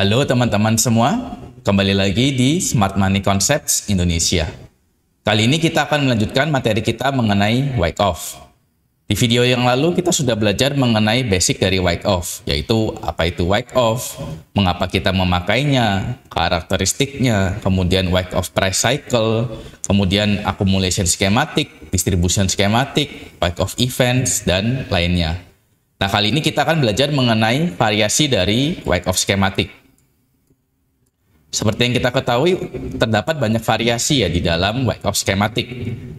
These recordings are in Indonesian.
Halo teman-teman semua, kembali lagi di Smart Money Concepts Indonesia. Kali ini kita akan melanjutkan materi kita mengenai write-off. Di video yang lalu kita sudah belajar mengenai basic dari write-off, yaitu apa itu write-off, mengapa kita memakainya, karakteristiknya, kemudian write-off price cycle, kemudian accumulation schematic, distribution schematic, write-off events, dan lainnya. Nah, kali ini kita akan belajar mengenai variasi dari write-off schematic. Seperti yang kita ketahui, terdapat banyak variasi ya di dalam write-off schematic.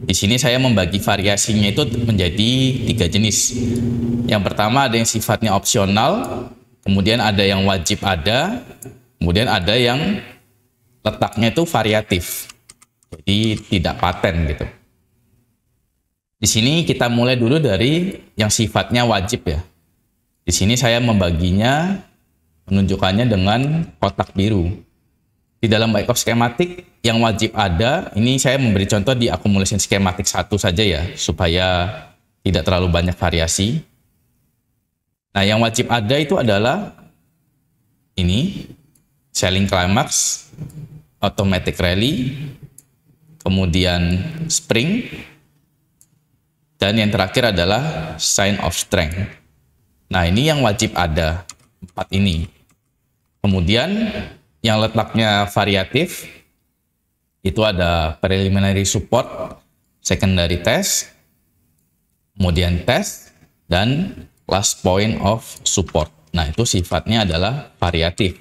Di sini saya membagi variasinya itu menjadi 3 jenis. Yang pertama ada yang sifatnya opsional, kemudian ada yang wajib ada, kemudian ada yang letaknya itu variatif. Jadi tidak paten gitu. Di sini kita mulai dulu dari yang sifatnya wajib ya. Di sini saya membaginya, menunjukkannya dengan kotak biru. Di dalam write-off schematic yang wajib ada, ini saya memberi contoh di accumulation schematic 1 saja ya, supaya tidak terlalu banyak variasi. Nah, yang wajib ada itu adalah ini, selling climax, automatic rally, kemudian spring, dan yang terakhir adalah sign of strength. Nah, ini yang wajib ada, 4 ini. Kemudian yang letaknya variatif itu ada preliminary support, secondary test, kemudian test, dan last point of support. Nah, itu sifatnya adalah variatif.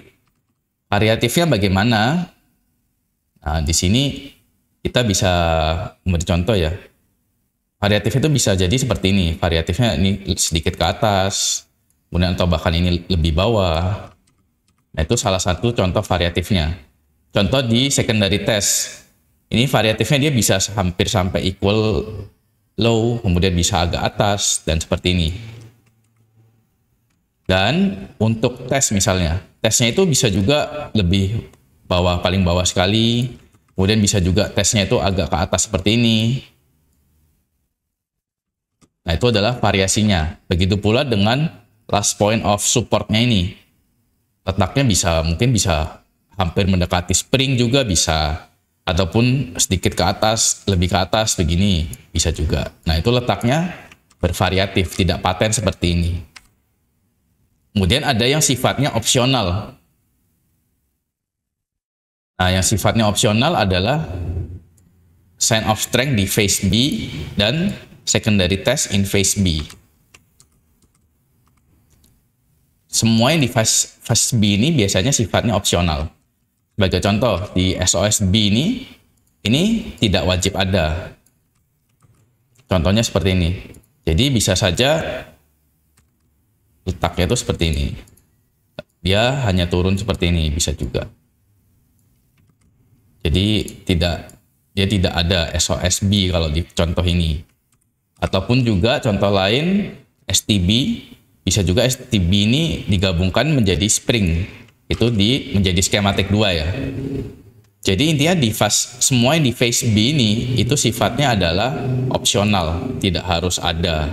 Variatifnya bagaimana? Nah, di sini kita bisa memberi contoh ya. Variatif itu bisa jadi seperti ini. Variatifnya ini sedikit ke atas, kemudian atau bahkan ini lebih bawah. Nah, itu salah satu contoh variatifnya. Contoh di secondary test. Ini variatifnya dia bisa hampir sampai equal low, kemudian bisa agak atas, dan seperti ini. Dan untuk tes misalnya, tesnya itu bisa juga lebih bawah, paling bawah sekali. Kemudian bisa juga tesnya itu agak ke atas seperti ini. Nah, itu adalah variasinya. Begitu pula dengan last point of supportnya ini. Letaknya mungkin bisa hampir mendekati spring juga bisa, ataupun sedikit ke atas, lebih ke atas begini bisa juga. Nah, itu letaknya bervariatif, tidak paten seperti ini. Kemudian ada yang sifatnya opsional. Nah, yang sifatnya opsional adalah sign of strength di phase B dan secondary test in phase B. Semua yang di phase B ini biasanya sifatnya opsional. Sebagai contoh, di SOS B ini tidak wajib ada. Contohnya seperti ini. Jadi bisa saja letaknya itu seperti ini. Dia hanya turun seperti ini, bisa juga. Jadi dia tidak ada SOS B kalau di contoh ini. Ataupun juga contoh lain, STB, bisa juga STB ini digabungkan menjadi spring. Itu menjadi skematik 2 ya. Jadi intinya semua yang di phase B ini itu sifatnya adalah opsional, tidak harus ada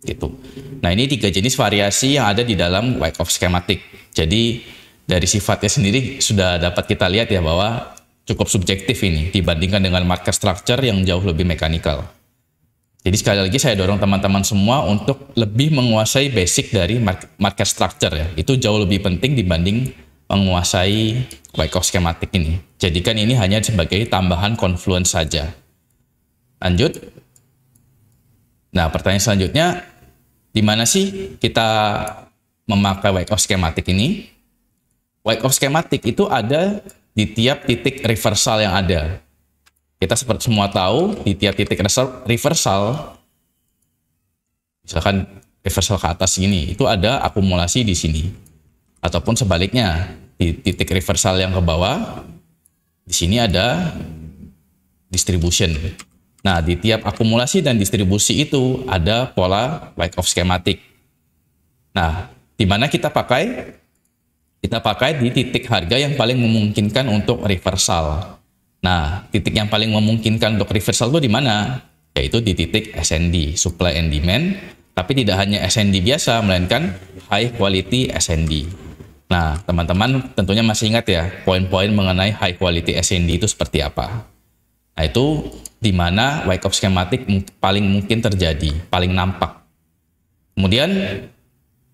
gitu. Nah, ini 3 jenis variasi yang ada di dalam write-off schematic. Jadi dari sifatnya sendiri sudah dapat kita lihat ya bahwa cukup subjektif ini dibandingkan dengan market structure yang jauh lebih mekanikal. Jadi sekali lagi saya dorong teman-teman semua untuk lebih menguasai basic dari market structure ya. Itu jauh lebih penting dibanding menguasai write-off schematic ini. Jadikan ini hanya sebagai tambahan confluence saja. Lanjut. Nah, pertanyaan selanjutnya, di mana sih kita memakai write-off schematic ini? Write-off schematic itu ada di tiap titik reversal yang ada. Kita seperti semua tahu, di tiap titik reversal, misalkan reversal ke atas gini, itu ada akumulasi di sini. Ataupun sebaliknya, di titik reversal yang ke bawah, di sini ada distribution. Nah, di tiap akumulasi dan distribusi itu ada pola write-off schematic. Nah, di mana kita pakai? Kita pakai di titik harga yang paling memungkinkan untuk reversal. Nah, titik yang paling memungkinkan untuk reversal itu di mana? Yaitu di titik SND, supply and demand, tapi tidak hanya SND biasa, melainkan high quality SND. Nah, teman-teman tentunya masih ingat ya, poin-poin mengenai high quality SND itu seperti apa. Nah, itu di mana Wyckoff schematic paling mungkin terjadi, paling nampak. Kemudian,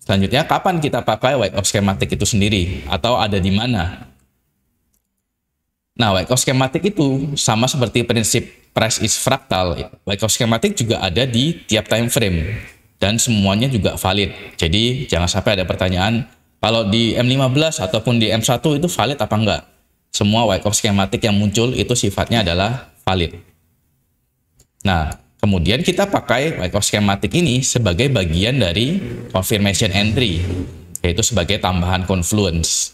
selanjutnya kapan kita pakai Wyckoff schematic itu sendiri, atau ada di mana? Nah, Wyckoff schematic itu sama seperti prinsip price is fractal. Wyckoff schematic juga ada di tiap time frame, dan semuanya juga valid. Jadi, jangan sampai ada pertanyaan, kalau di M15 ataupun di M1 itu valid apa enggak? Semua Wyckoff schematic yang muncul itu sifatnya adalah valid. Nah, kemudian kita pakai Wyckoff schematic ini sebagai bagian dari confirmation entry, yaitu sebagai tambahan confluence.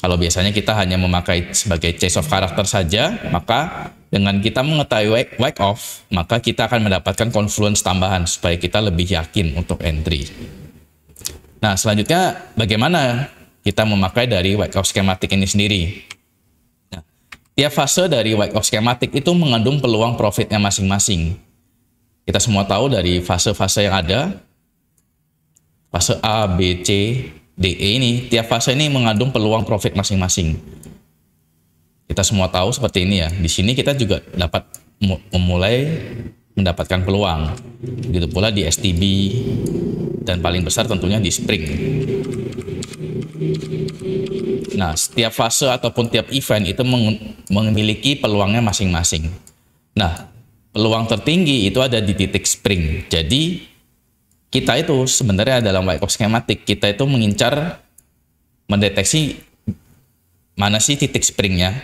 Kalau biasanya kita hanya memakai sebagai change of character saja, maka dengan kita mengetahui Wyckoff, maka kita akan mendapatkan confluence tambahan supaya kita lebih yakin untuk entry. Nah, selanjutnya bagaimana kita memakai dari Wyckoff schematic ini sendiri? Nah, tiap fase dari Wyckoff schematic itu mengandung peluang profitnya masing-masing. Kita semua tahu dari fase-fase yang ada, fase A, B, C, D, E ini, tiap fase ini mengandung peluang profit masing-masing. Kita semua tahu seperti ini ya. Di sini kita juga dapat memulai mendapatkan peluang. Begitu pula di STB, dan paling besar tentunya di spring. Nah, setiap fase ataupun tiap event itu memiliki peluangnya masing-masing. Nah, peluang tertinggi itu ada di titik spring. Jadi, kita itu sebenarnya dalam Wyckoff schematic, kita itu mengincar mendeteksi mana sih titik springnya.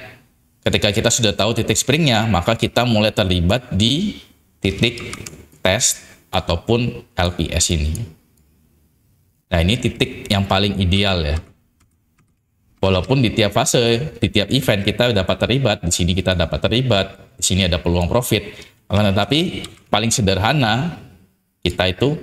Ketika kita sudah tahu titik springnya, maka kita mulai terlibat di titik test ataupun LPS ini. Nah, ini titik yang paling ideal ya. Walaupun di tiap fase, di tiap event kita dapat terlibat, di sini kita dapat terlibat, di sini ada peluang profit. Akan tetapi paling sederhana kita itu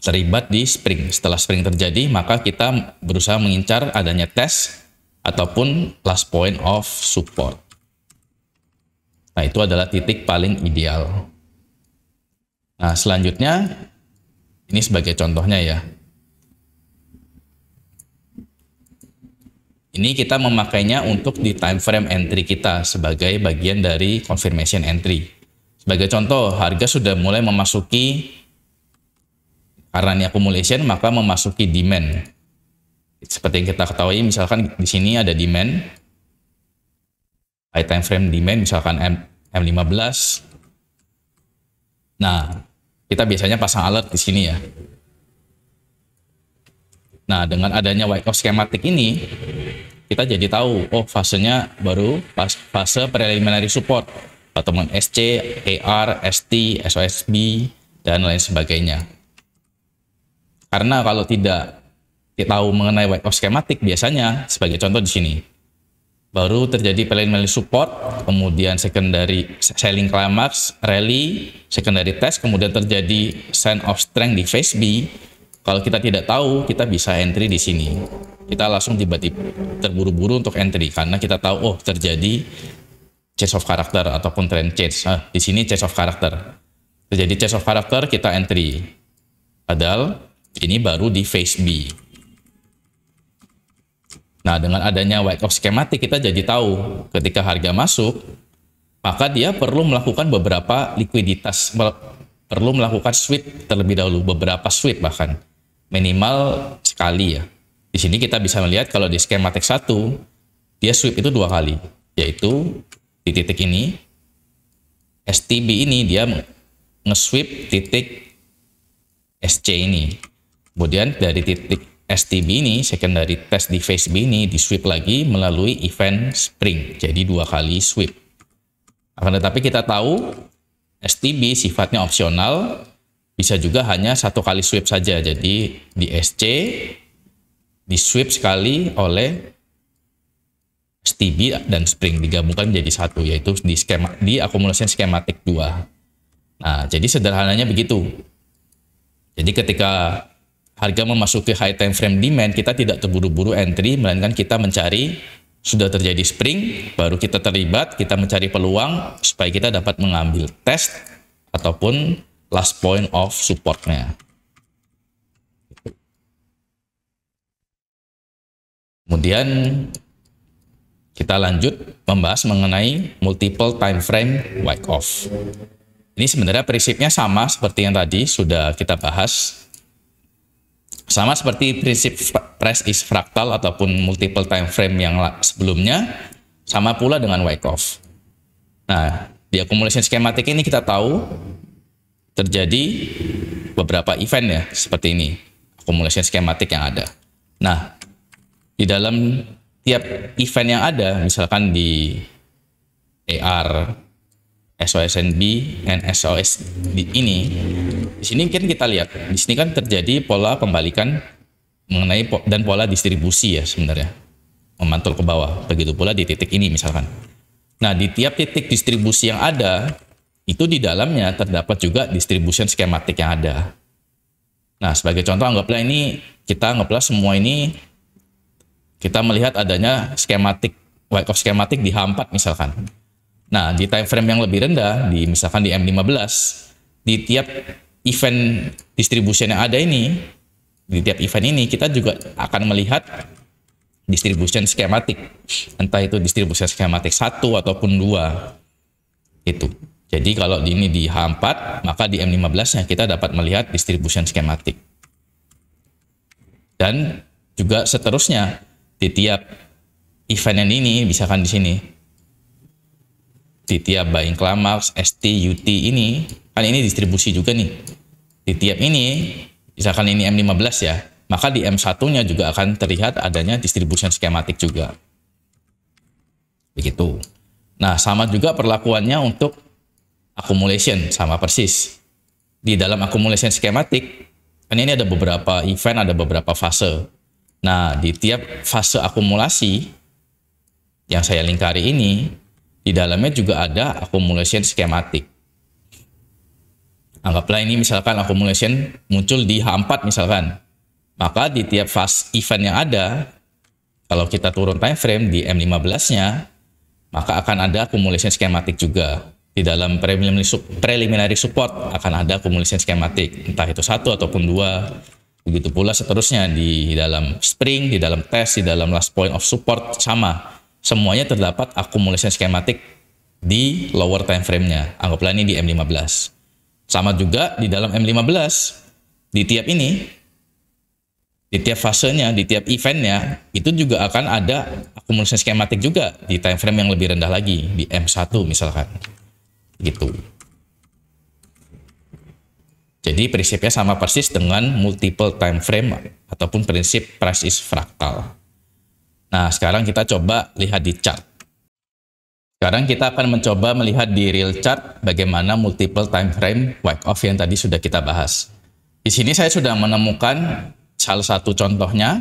terlibat di spring. Setelah spring terjadi, maka kita berusaha mengincar adanya test ataupun last point of support. Nah, itu adalah titik paling ideal. Nah, selanjutnya ini sebagai contohnya ya. Ini kita memakainya untuk di time frame entry kita sebagai bagian dari confirmation entry. Sebagai contoh, harga sudah mulai memasuki, karena ini accumulation, maka memasuki demand. Seperti yang kita ketahui, misalkan di sini ada demand, high time frame demand, misalkan M15. Nah, kita biasanya pasang alert di sini ya. Nah, dengan adanya Wyckoff schematic ini, kita jadi tahu, oh fasenya baru fase preliminary support, atau SC, ER, ST, SOSB, dan lain sebagainya. Karena kalau tidak kita tahu mengenai Wyckoff schematic, biasanya sebagai contoh di sini, baru terjadi preliminary support, kemudian secondary selling climax, rally, secondary test, kemudian terjadi sign of strength di phase B. Kalau kita tidak tahu, kita bisa entry di sini. Kita langsung tiba-tiba terburu-buru untuk entry karena kita tahu, oh terjadi change of character ataupun trend change. Di sini change of character. Terjadi change of character, kita entry. Padahal ini baru di phase B. Nah, dengan adanya Wyckoff schematic, kita jadi tahu ketika harga masuk, maka dia perlu melakukan beberapa likuiditas, perlu melakukan sweep terlebih dahulu, beberapa sweep bahkan. Minimal sekali ya. Di sini kita bisa melihat kalau di skematik 1, dia sweep itu 2 kali, yaitu di titik ini, STB ini dia nge-sweep titik SC ini. Kemudian dari titik STB ini, secondary test di phase B ini, di sweep lagi melalui event spring, jadi 2 kali sweep. Akan tetapi kita tahu STB sifatnya opsional, bisa juga hanya 1 kali sweep saja. Jadi di SC di sweep sekali oleh STB dan spring digabungkan menjadi 1, yaitu di accumulation schematic 2. Nah, jadi sederhananya begitu. Jadi ketika harga memasuki high time frame demand, kita tidak terburu-buru entry, melainkan kita mencari sudah terjadi spring, baru kita terlibat, kita mencari peluang supaya kita dapat mengambil test ataupun last point of supportnya. Kemudian kita lanjut membahas mengenai multiple time frame Wyckoff. Ini sebenarnya prinsipnya sama seperti yang tadi sudah kita bahas. Sama seperti prinsip price is fractal ataupun multiple time frame yang sebelumnya, sama pula dengan Wyckoff. Nah, di accumulation schematic ini kita tahu terjadi beberapa event ya, seperti ini, accumulation schematic yang ada. Nah, di dalam tiap event yang ada, misalkan di AR, SOSNB, dan SOS di sini kan kita lihat, di sini kan terjadi pola pembalikan mengenai dan pola distribusi ya sebenarnya, memantul ke bawah. Begitu pula di titik ini misalkan. Nah, di tiap titik distribusi yang ada, itu di dalamnya terdapat juga distribution skematik yang ada. Nah, sebagai contoh anggaplah ini, kita anggaplah semua ini, kita melihat adanya skematik, Wyckoff skematik di H4 misalkan. Nah, di time frame yang lebih rendah, misalkan di M15, di tiap event distribution yang ada ini, di tiap event ini, kita juga akan melihat distribution skematik. Entah itu distribution skematik 1 ataupun 2. Itu. Jadi kalau ini di H4, maka di M15-nya kita dapat melihat distribution skematik. Dan juga seterusnya, di tiap event yang ini, misalkan di sini, di tiap buying climax, ST, UT ini, kan ini distribusi juga nih. Di tiap ini, misalkan ini M15 ya, maka di M1-nya juga akan terlihat adanya distribution skematik juga. Begitu. Nah, sama juga perlakuannya untuk accumulation, sama persis. Di dalam accumulation skematik, kan ini ada beberapa event, ada beberapa fase. Nah, di tiap fase akumulasi yang saya lingkari ini, di dalamnya juga ada accumulation skematik. Anggaplah ini misalkan accumulation muncul di H4 misalkan. Maka di tiap fase event yang ada, kalau kita turun time frame di M15-nya, maka akan ada accumulation skematik juga. Di dalam preliminary support akan ada accumulation skematik, entah itu 1 ataupun 2. Begitu pula seterusnya di dalam spring, di dalam test, di dalam last point of support sama. Semuanya terdapat accumulation skematik di lower time frame-nya. Anggaplah ini di M15. Sama juga di dalam M15, di tiap ini, di tiap fasenya, di tiap eventnya, itu juga akan ada accumulation skematik juga di time frame yang lebih rendah lagi, di M1 misalkan. Gitu. Jadi prinsipnya sama persis dengan multiple time frame ataupun prinsip price is fractal. Nah, sekarang kita coba lihat di chart. Sekarang kita akan mencoba melihat di real chart bagaimana multiple time frame Wyckoff yang tadi sudah kita bahas. Di sini saya sudah menemukan salah satu contohnya.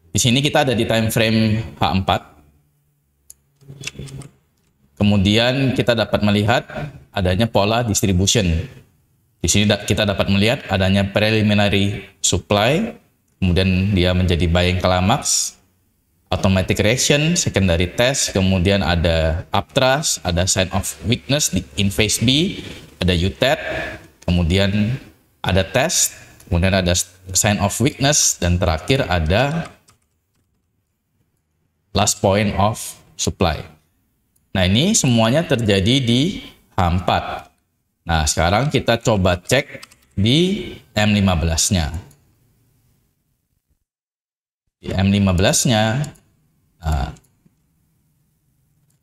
Di sini kita ada di time frame H4. Kemudian kita dapat melihat adanya pola distribution. Di sini kita dapat melihat adanya preliminary supply, kemudian dia menjadi buying climax, automatic reaction, secondary test, kemudian ada upthrust, ada sign of weakness in phase B, ada U-TET, kemudian ada test, kemudian ada sign of weakness, dan terakhir ada last point of supply. Nah, ini semuanya terjadi di H4. Nah, sekarang kita coba cek di M15-nya. Di M15-nya, nah,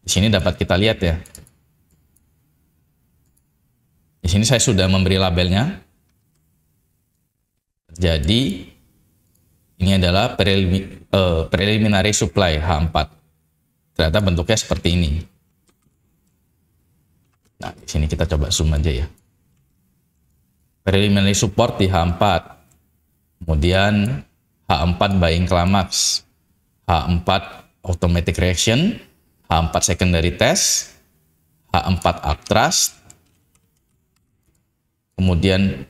di sini dapat kita lihat ya. Di sini saya sudah memberi labelnya. Jadi ini adalah preliminary supply H4. Ternyata bentuknya seperti ini. Nah, di sini kita coba zoom aja ya. Preliminary support di H4. Kemudian H4 buying climax, H4 automatic reaction, H4 secondary test, H4 upthrust, kemudian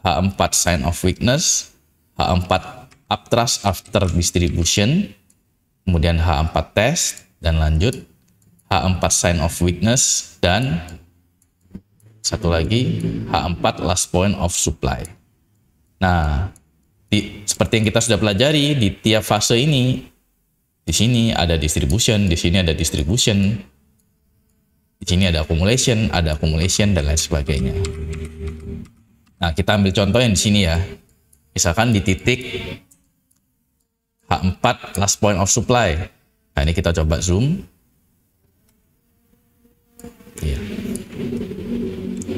H4 sign of weakness, H4 upthrust after distribution, kemudian H4 test, dan lanjut H4 sign of weakness, dan satu lagi H4 last point of supply. Nah, seperti yang kita sudah pelajari, di tiap fase ini Di sini ada distribution, di sini ada distribution, di sini ada accumulation, dan lain sebagainya. Nah, kita ambil contoh yang di sini ya. Misalkan di titik H4 last point of supply. Nah, ini kita coba zoom. Ya.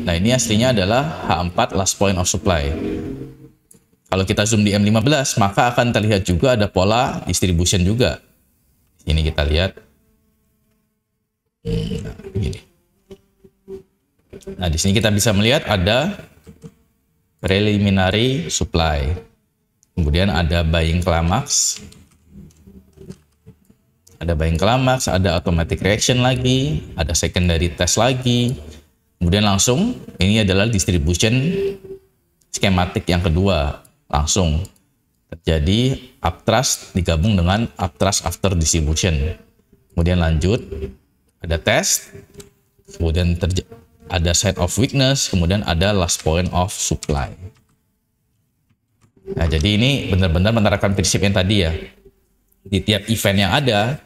Nah, ini aslinya adalah H4 last point of supply. Kalau kita zoom di M15, maka akan terlihat juga ada pola distribution juga. Ini kita lihat. Nah, begini. Nah, di sini kita bisa melihat ada preliminary supply. Kemudian ada buying climax. Ada buying climax, ada automatic reaction lagi, ada secondary test lagi. Kemudian langsung ini adalah distribution skematik yang kedua. Langsung terjadi upthrust digabung dengan upthrust after distribution. Kemudian lanjut ada test, kemudian ada set of weakness, kemudian ada last point of supply. Nah, jadi ini benar-benar menerapkan prinsip yang tadi ya. Di tiap event yang ada,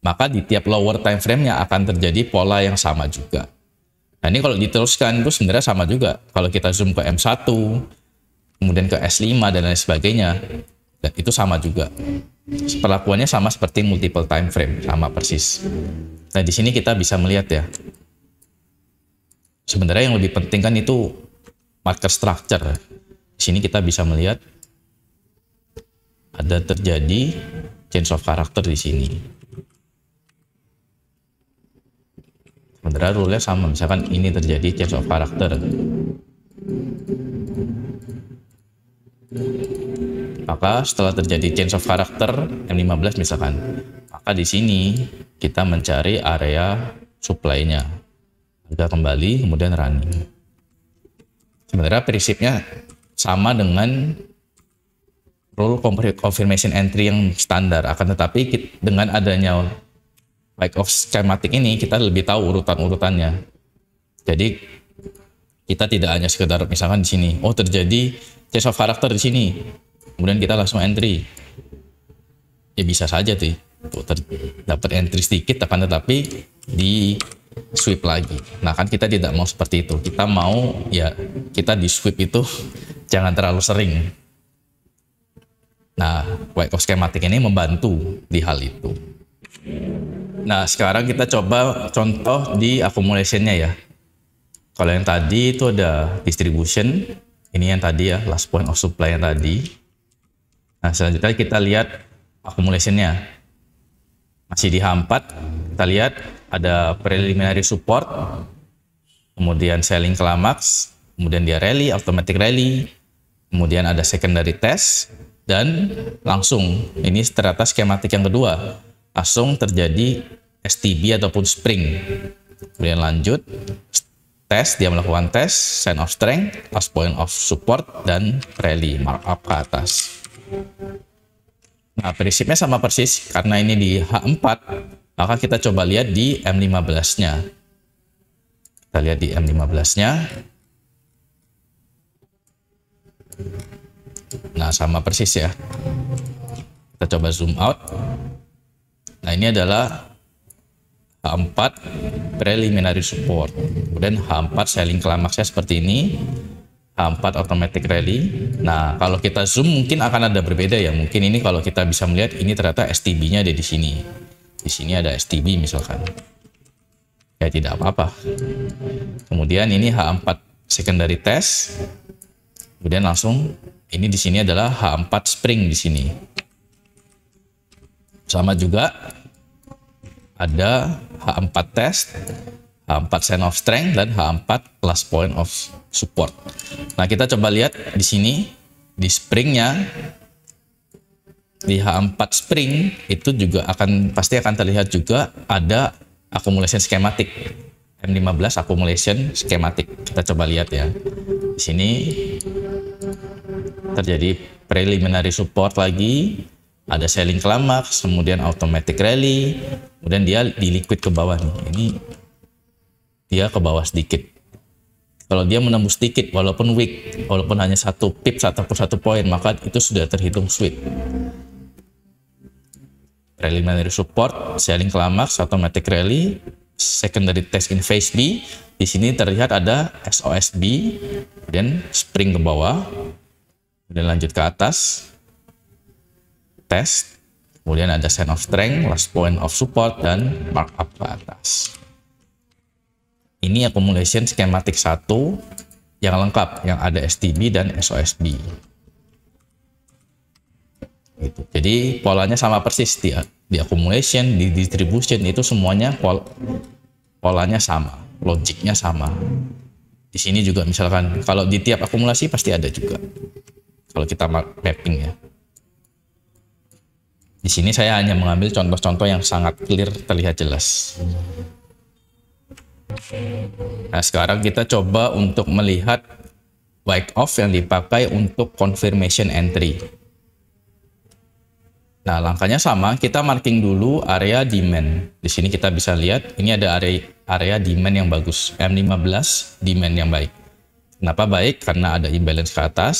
maka di tiap lower time frame-nya akan terjadi pola yang sama juga. Nah, ini kalau diteruskan itu sebenarnya sama juga. Kalau kita zoom ke M1, kemudian ke S5 dan lain sebagainya, dan itu sama juga. Perlakuannya sama seperti multiple time frame, sama persis. Nah, di sini kita bisa melihat ya. Sebenarnya yang lebih penting kan itu market structure. Di sini kita bisa melihat ada terjadi change of character di sini. Sebenarnya rule-nya sama, misalkan ini terjadi change of character. Maka setelah terjadi change of character M15 misalkan, maka di sini kita mencari area supply-nya. Harga kembali, kemudian running. Sebenarnya prinsipnya sama dengan rule confirmation entry yang standar, akan tetapi dengan adanya Wyckoff schematic ini kita lebih tahu urutan-urutannya. Jadi kita tidak hanya sekedar misalkan di sini, oh terjadi change of character di sini, kemudian kita langsung entry. Ya bisa saja tuh, dapat entry sedikit, akan tetapi di sweep lagi. Nah, kan kita tidak mau seperti itu. Kita mau ya kita di sweep itu jangan terlalu sering. Nah, Wyckoff schematic ini membantu di hal itu. Nah, sekarang kita coba contoh di accumulation-nya ya. Kalau yang tadi itu ada distribution, ini yang tadi ya, last point of supply yang tadi. Nah, selanjutnya kita lihat accumulation-nya. Masih di H4, kita lihat ada preliminary support, kemudian selling climax, kemudian dia rally, automatic rally, kemudian ada secondary test, dan langsung ini ternyata skematik yang kedua, langsung terjadi STB ataupun spring. Kemudian lanjut tes, dia melakukan tes, sign of strength, last point of support, dan rally markup ke atas. Nah, prinsipnya sama persis, karena ini di H4, maka kita coba lihat di M15-nya. Kita lihat di M15-nya. Nah, sama persis ya. Kita coba zoom out. Nah, ini adalah H4 preliminary support. Kemudian H4 selling climax-nya seperti ini. H4 automatic rally. Nah, kalau kita zoom mungkin akan ada berbeda ya. Mungkin ini kalau kita bisa melihat ini ternyata STB-nya ada di sini. Di sini ada STB misalkan. Ya tidak apa-apa. Kemudian ini H4 secondary test. Kemudian langsung ini di sini adalah H4 spring di sini. Sama juga ada H4 test, H4 sign of strength, dan H4 last point of support. Nah, kita coba lihat di sini di springnya, di H4 spring itu juga pasti akan terlihat juga ada accumulation schematic. M15 accumulation schematic. Kita coba lihat ya. Di sini terjadi preliminary support lagi, ada selling climax, kemudian automatic rally, kemudian dia di liquid ke bawah nih. Ini dia ke bawah sedikit. Kalau dia menembus sedikit, walaupun weak, walaupun hanya 1 pips ataupun 1 poin, maka itu sudah terhitung sweep. preliminary support, selling climax, automatic rally, secondary test in phase B. Di sini terlihat ada SOSB, kemudian spring ke bawah, kemudian lanjut ke atas, test, kemudian ada sign of strength, last point of support, dan markup ke atas. Ini accumulation schematic 1 yang lengkap, yang ada STB dan SOSB. Gitu. Jadi polanya sama persis di accumulation, di distribution itu semuanya polanya sama, logiknya sama. Di sini juga misalkan kalau di tiap akumulasi pasti ada juga. Kalau kita mapping ya. Di sini saya hanya mengambil contoh-contoh yang sangat clear, terlihat jelas. Nah, sekarang kita coba untuk melihat wake off yang dipakai untuk confirmation entry. Nah, langkahnya sama, kita marking dulu area demand. Di sini kita bisa lihat, ini ada area demand yang bagus, M15 demand yang baik. Kenapa baik? Karena ada imbalance ke atas.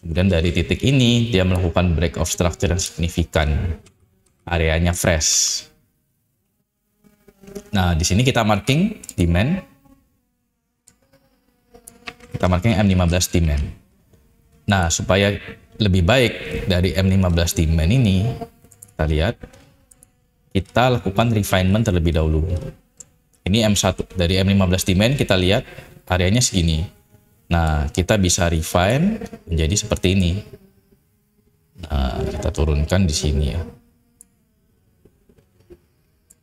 Kemudian dari titik ini, dia melakukan break of structure yang signifikan. Areanya fresh. Nah, di sini kita marking demand. Kita marking M15 demand. Nah, supaya lebih baik dari M15 demand ini, kita lihat, kita lakukan refinement terlebih dahulu. Ini M1, dari M15 demand kita lihat areanya segini. Nah, kita bisa refine menjadi seperti ini. Nah, kita turunkan di sini ya.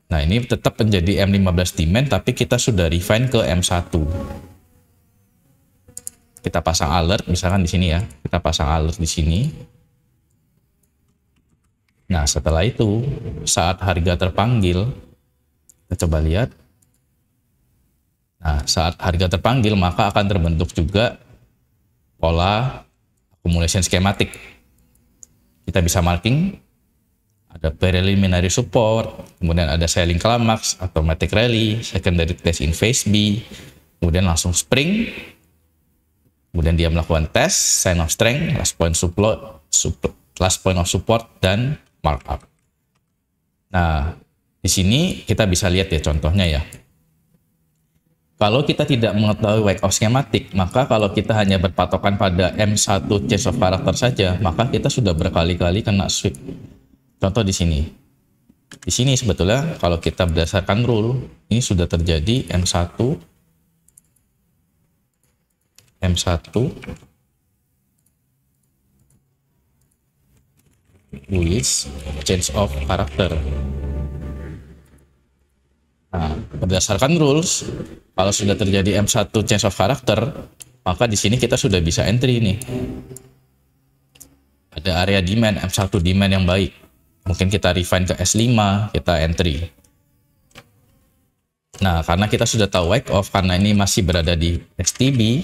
Nah, ini tetap menjadi M15 demand, tapi kita sudah refine ke M1. Kita pasang alert, misalkan di sini ya. Kita pasang alert di sini. Nah, setelah itu, saat harga terpanggil, kita coba lihat. Nah, saat harga terpanggil, maka akan terbentuk juga pola accumulation schematic. Kita bisa marking. Ada preliminary support, kemudian ada selling climax, automatic rally, secondary test in phase B, kemudian langsung spring, kemudian dia melakukan test, sign of strength, last point of support, dan markup. Nah, di sini kita bisa lihat ya contohnya ya. Kalau kita tidak mengetahui wake off schematic, maka kalau kita hanya berpatokan pada M1 change of character saja, maka kita sudah berkali-kali kena sweep. Contoh di sini. Di sini sebetulnya kalau kita berdasarkan rule, ini sudah terjadi M1 bullish change of character. Nah, berdasarkan rules, kalau sudah terjadi M1 change of character, maka di sini kita sudah bisa entry nih. Ada area demand, M1 demand yang baik. Mungkin kita refine ke S5, kita entry. Nah, karena kita sudah tahu wake off, karena ini masih berada di STB,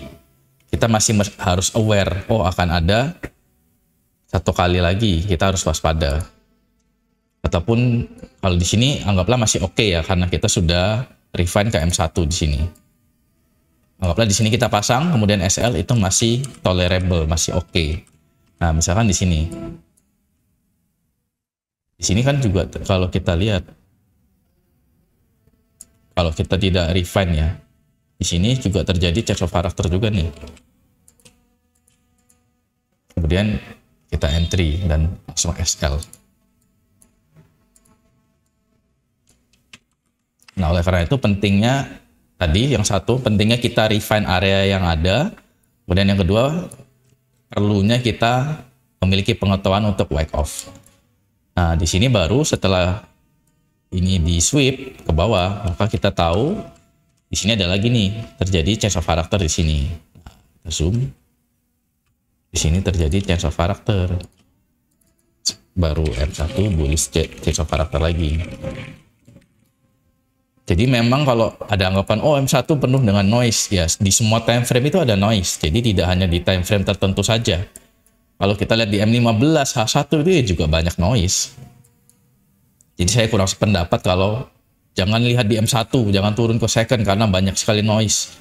kita masih harus aware, oh akan ada satu kali lagi, kita harus waspada. Ataupun kalau di sini anggaplah masih oke ya, karena kita sudah refine ke M1 di sini. Anggaplah di sini kita pasang, kemudian SL itu masih tolerable, masih oke. Nah, misalkan di sini. Di sini kan juga kalau kita lihat, kalau kita tidak refine ya, di sini juga terjadi change of character juga nih. Kemudian kita entry dan langsung SL. Nah, oleh karena itu pentingnya tadi yang satu, pentingnya kita refine area yang ada. Kemudian yang kedua, perlunya kita memiliki pengetahuan untuk wake off. Nah, di sini baru setelah ini di sweep ke bawah, maka kita tahu di sini ada lagi nih terjadi change of character di sini. Nah, kita zoom. Di sini terjadi change of character. Baru M1 bullish change of character lagi. Jadi memang kalau ada anggapan oh M1 penuh dengan noise, ya di semua time frame itu ada noise. Jadi tidak hanya di time frame tertentu saja. Kalau kita lihat di M15 H1 itu ya juga banyak noise. Jadi saya kurang sependapat kalau jangan lihat di M1, jangan turun ke second karena banyak sekali noise.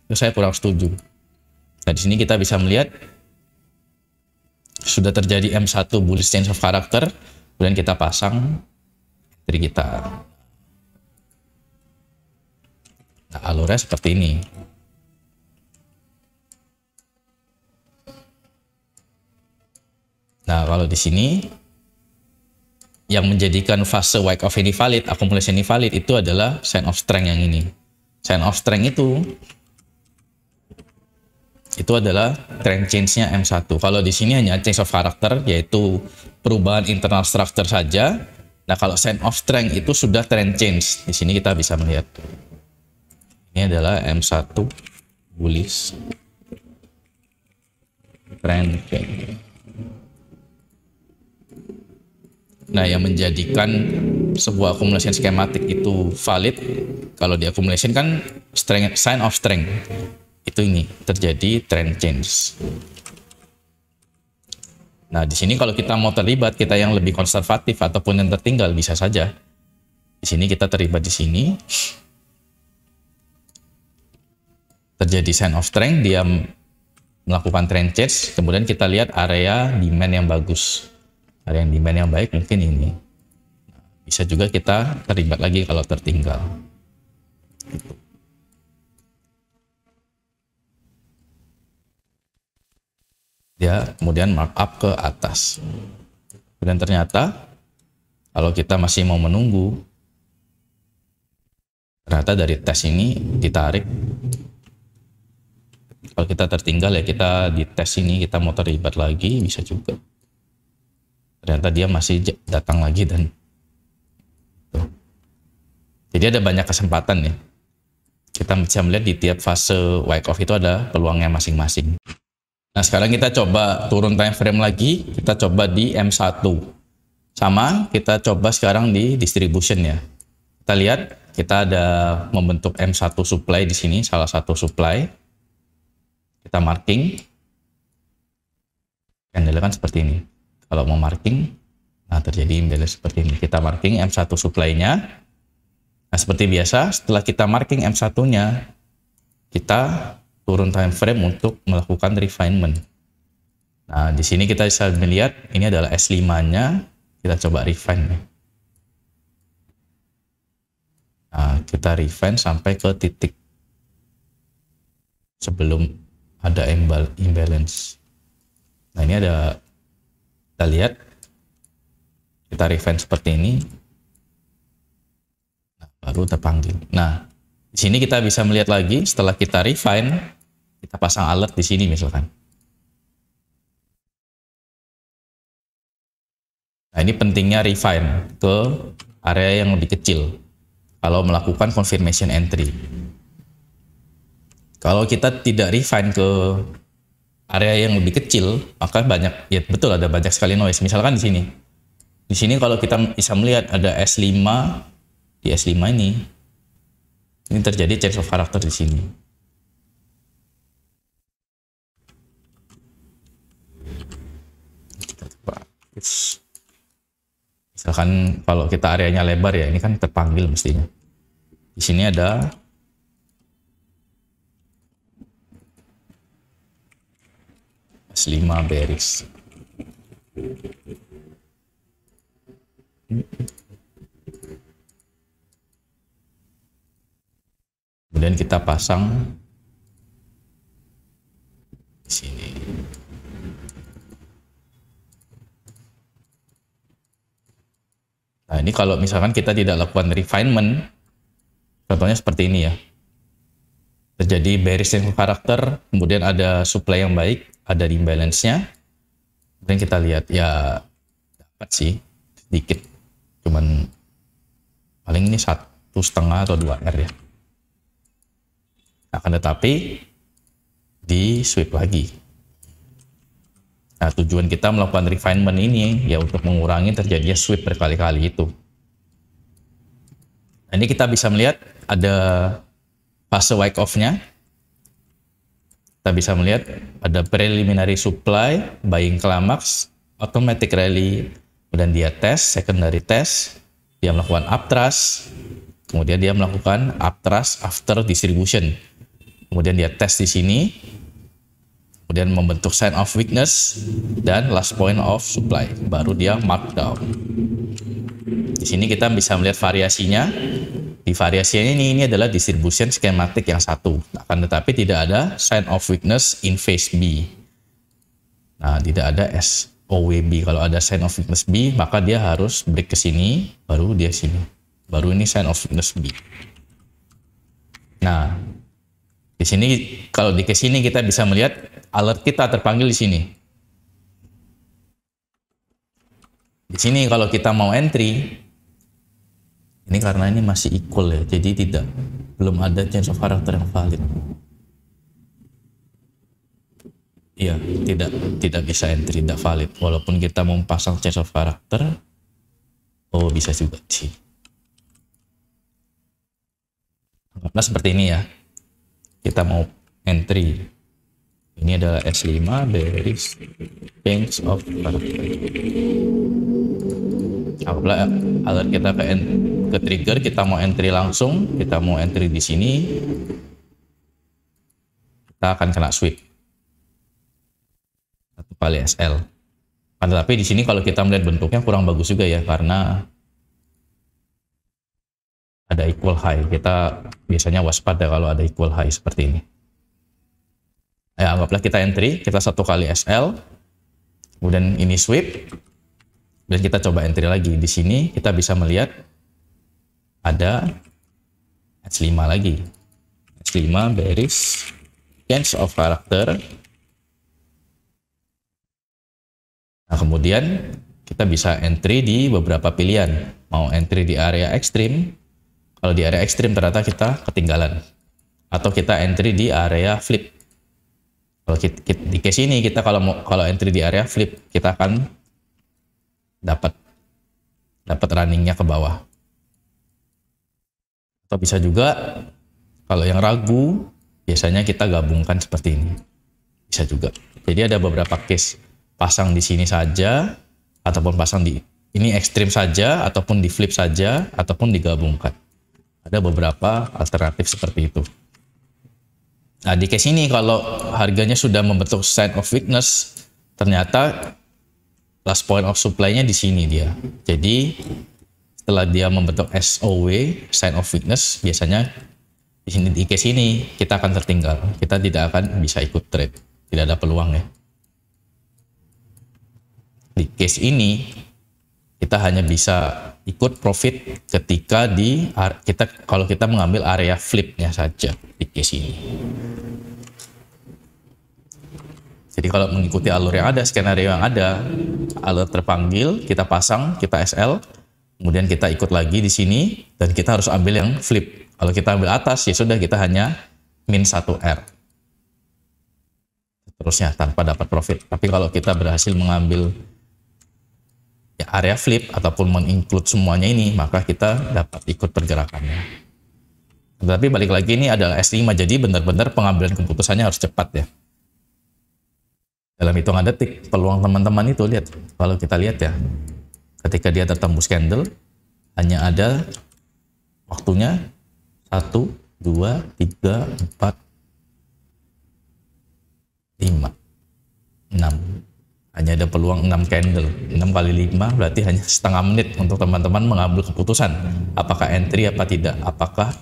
Itu saya kurang setuju. Nah, di sini kita bisa melihat sudah terjadi M1 bullish change of character. kemudian kita pasang entry kita. Nah, alurnya seperti ini. Nah, kalau di sini yang menjadikan fase wipe off ini valid, accumulation ini valid, itu adalah sign of strength yang ini. Sign of strength itu adalah trend change-nya M1. Kalau di sini hanya change of character, yaitu perubahan internal structure saja. Nah, kalau sign of strength itu sudah trend change. Di sini kita bisa melihat. Ini adalah M1 bullish trend change. Nah, yang menjadikan sebuah accumulation schematic itu valid, kalau di accumulation kan strength, sign of strength. Itu ini terjadi trend change. Nah, di sini kalau kita mau terlibat, kita yang lebih konservatif ataupun yang tertinggal bisa saja. Di sini kita terlibat di sini. Terjadi sign of strength, dia melakukan trend change, kemudian kita lihat area demand yang bagus. Area yang demand yang baik mungkin ini. Bisa juga kita terlibat lagi kalau tertinggal. Dia kemudian markup ke atas. Dan ternyata kalau kita masih mau menunggu, ternyata dari tes ini ditarik. Kalau kita tertinggal ya kita di tes ini kita mau terlibat lagi, bisa juga. Ternyata dia masih datang lagi dan tuh. Jadi ada banyak kesempatan ya. Kita bisa melihat di tiap fase wipe off itu ada peluangnya masing-masing. Nah, sekarang kita coba turun time frame lagi, kita coba di M1. Sama, kita coba sekarang di distribution ya. Kita lihat, kita ada membentuk M1 supply di sini, salah satu supply. Kita marking. Candle kan seperti ini. Kalau mau marking, nah terjadi imbalance seperti ini. Kita marking M1 supply-nya. Nah, seperti biasa, setelah kita marking M1-nya, kita turun time frame untuk melakukan refinement. Nah, di sini kita bisa melihat ini adalah S5-nya. Kita coba refine. Nah, kita refine sampai ke titik sebelum ada imbalance. Nah, ini ada, kita lihat, kita refine seperti ini. Nah, baru terpanggil. Nah, di sini kita bisa melihat lagi setelah kita refine, kita pasang alert di sini misalkan. Nah, ini pentingnya refine ke area yang lebih kecil kalau melakukan confirmation entry. Kalau kita tidak refine ke area yang lebih kecil, maka banyak, ya betul ada banyak sekali noise. Misalkan di sini. Di sini kalau kita bisa melihat ada S5, di S5 ini terjadi change of character di sini. Kita coba. Misalkan kalau kita areanya lebar ya, ini kan terpanggil mestinya. Di sini ada S5 bearish. Kemudian kita pasang di sini. Nah, ini kalau misalkan kita tidak lakukan refinement, contohnya seperti ini ya. Terjadi bearish change of character, kemudian ada supply yang baik, ada imbalance-nya. Kemudian kita lihat ya dapat sih sedikit, cuman paling ini 1,5 atau 2 R ya. Akan tetapi di sweep lagi. Nah, tujuan kita melakukan refinement ini ya untuk mengurangi terjadinya sweep berkali-kali itu. Nah, ini kita bisa melihat ada fase wake off-nya. Kita bisa melihat ada preliminary supply, buying climax, automatic rally, kemudian dia test, secondary test, dia melakukan uptrust, kemudian dia melakukan uptrust after distribution. Kemudian dia tes di sini, kemudian membentuk sign of weakness, dan last point of supply, baru dia markdown. Di sini kita bisa melihat variasinya. Di variasinya ini adalah distribution schematic yang satu, akan tetapi tidak ada sign of weakness in phase B. Nah, tidak ada SOWB. Kalau ada sign of weakness B, maka dia harus break ke sini, baru dia sini. Baru ini sign of weakness B. Nah, di sini kalau di case ini kita bisa melihat alert kita terpanggil di sini. Di sini kalau kita mau entry, ini karena ini masih equal ya, jadi belum ada change of character yang valid. Iya, tidak bisa entry, tidak valid. Walaupun kita mau pasang change of character, oh bisa juga sih. Karena seperti ini ya, kita mau entry. Ini adalah S5 bearish change of character. Apabila alert kita ke trigger, kita mau entry langsung, kita mau entry di sini, kita akan kena sweep 1 kali SL. Tetapi di sini kalau kita melihat bentuknya kurang bagus juga ya, karena ada equal high. Kita biasanya waspada kalau ada equal high seperti ini. Ya, anggaplah kita entry, kita 1 kali SL, kemudian ini sweep, dan kita coba entry lagi. Di sini kita bisa melihat ada S5 lagi. S5 bearish change of character. Nah, kemudian kita bisa entry di beberapa pilihan. Mau entry di area ekstrim. Kalau di area ekstrim ternyata kita ketinggalan. Atau kita entry di area flip. Kalau di case ini kita kalau entry di area flip, kita akan dapat runningnya ke bawah. Atau bisa juga kalau yang ragu, biasanya kita gabungkan seperti ini. Bisa juga. Jadi ada beberapa case, pasang di sini saja, ataupun pasang di ini ekstrim saja, ataupun di flip saja, ataupun digabungkan. Ada beberapa alternatif seperti itu. Nah, di case ini kalau harganya sudah membentuk sign of weakness, ternyata last point of supply-nya di sini dia. Jadi setelah dia membentuk SOW, sign of weakness, biasanya di sini di case ini kita akan tertinggal. Kita tidak akan bisa ikut trade. Tidak ada peluang ya. Di case ini kita hanya bisa ikut profit ketika kalau kita mengambil area flip-nya saja di case ini. Jadi kalau mengikuti alur yang ada, skenario yang ada, alur terpanggil, kita pasang, kita SL, kemudian kita ikut lagi di sini, dan kita harus ambil yang flip. Kalau kita ambil atas, ya sudah kita hanya min 1R. Terusnya tanpa dapat profit. Tapi kalau kita berhasil mengambil ya, area flip ataupun menginclude semuanya ini, maka kita dapat ikut pergerakannya. Tapi balik lagi ini adalah S5, jadi benar-benar pengambilan keputusannya harus cepat ya. Dalam hitungan detik, peluang teman-teman itu lihat, kalau kita lihat ya, ketika dia tertembus candle, hanya ada waktunya 1, 2, 3, 4, 5, 6. Hanya ada peluang 6 candle. 6 kali 5 berarti hanya setengah menit untuk teman-teman mengambil keputusan. Apakah entry apa tidak? Apakah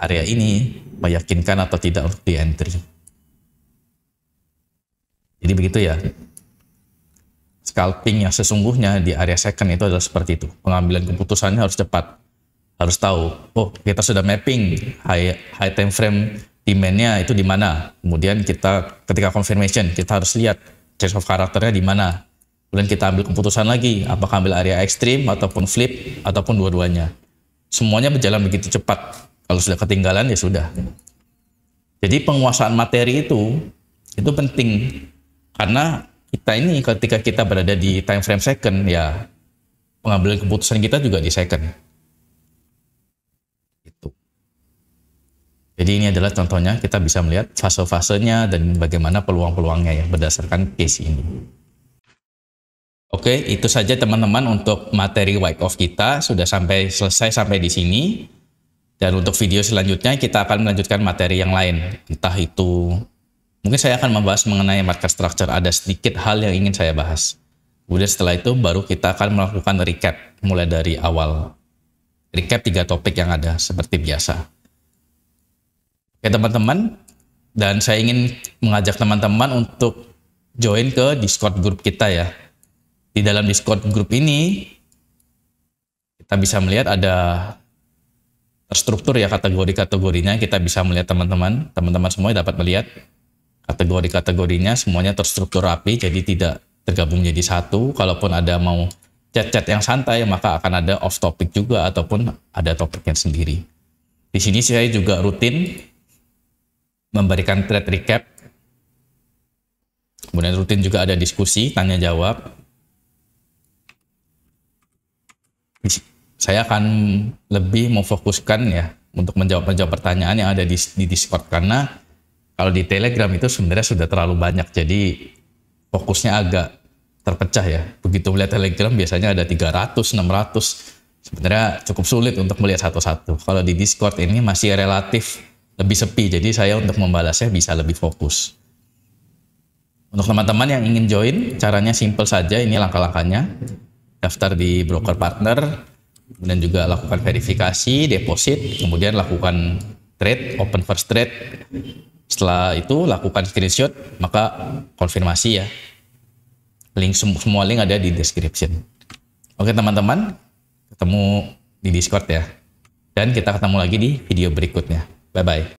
area ini meyakinkan atau tidak untuk di entry? Jadi begitu ya. Scalping yang sesungguhnya di area second itu adalah seperti itu. Pengambilan keputusannya harus cepat. Harus tahu, oh kita sudah mapping high time frame demand-nya itu di mana. Kemudian kita ketika confirmation kita harus lihat change of karakternya di mana. Kemudian kita ambil keputusan lagi, apakah ambil area ekstrim ataupun flip ataupun dua-duanya. Semuanya berjalan begitu cepat. Kalau sudah ketinggalan ya sudah. Jadi penguasaan materi itu penting. Karena kita ini ketika kita berada di time frame second, ya pengambilan keputusan kita juga di second. Itu. Jadi ini adalah contohnya, kita bisa melihat fase-fasenya dan bagaimana peluang-peluangnya ya berdasarkan case ini. Oke, itu saja teman-teman untuk materi wipe off kita, sudah selesai sampai di sini. Dan untuk video selanjutnya kita akan melanjutkan materi yang lain, entah itu Mungkin saya akan membahas mengenai market structure, ada sedikit hal yang ingin saya bahas. Kemudian setelah itu baru kita akan melakukan recap, mulai dari awal. Recap 3 topik yang ada, seperti biasa. Oke teman-teman, dan saya ingin mengajak teman-teman untuk join ke Discord group kita ya. Di dalam Discord group ini, kita bisa melihat ada terstruktur ya kategori-kategorinya. Kita bisa melihat teman-teman semua dapat melihat kategori-kategorinya, semuanya terstruktur rapi, jadi tidak tergabung jadi satu. Kalaupun ada mau chat-chat yang santai, maka akan ada off topic juga ataupun ada topiknya sendiri. Di sini saya juga rutin memberikan thread recap. Kemudian rutin juga ada diskusi, tanya jawab. Saya akan lebih memfokuskan ya untuk menjawab pertanyaan yang ada di Discord, karena kalau di Telegram itu sebenarnya sudah terlalu banyak, jadi fokusnya agak terpecah ya. Begitu melihat Telegram biasanya ada 300, 600, sebenarnya cukup sulit untuk melihat satu-satu. Kalau di Discord ini masih relatif lebih sepi, jadi saya untuk membalasnya bisa lebih fokus. Untuk teman-teman yang ingin join, caranya simple saja, ini langkah-langkahnya. Daftar di broker partner, kemudian juga lakukan verifikasi, deposit, kemudian lakukan trade, open first trade. Setelah itu lakukan screenshot, maka konfirmasi ya. Semua link ada di description. Oke teman-teman, ketemu di Discord ya. Dan kita ketemu lagi di video berikutnya. Bye-bye.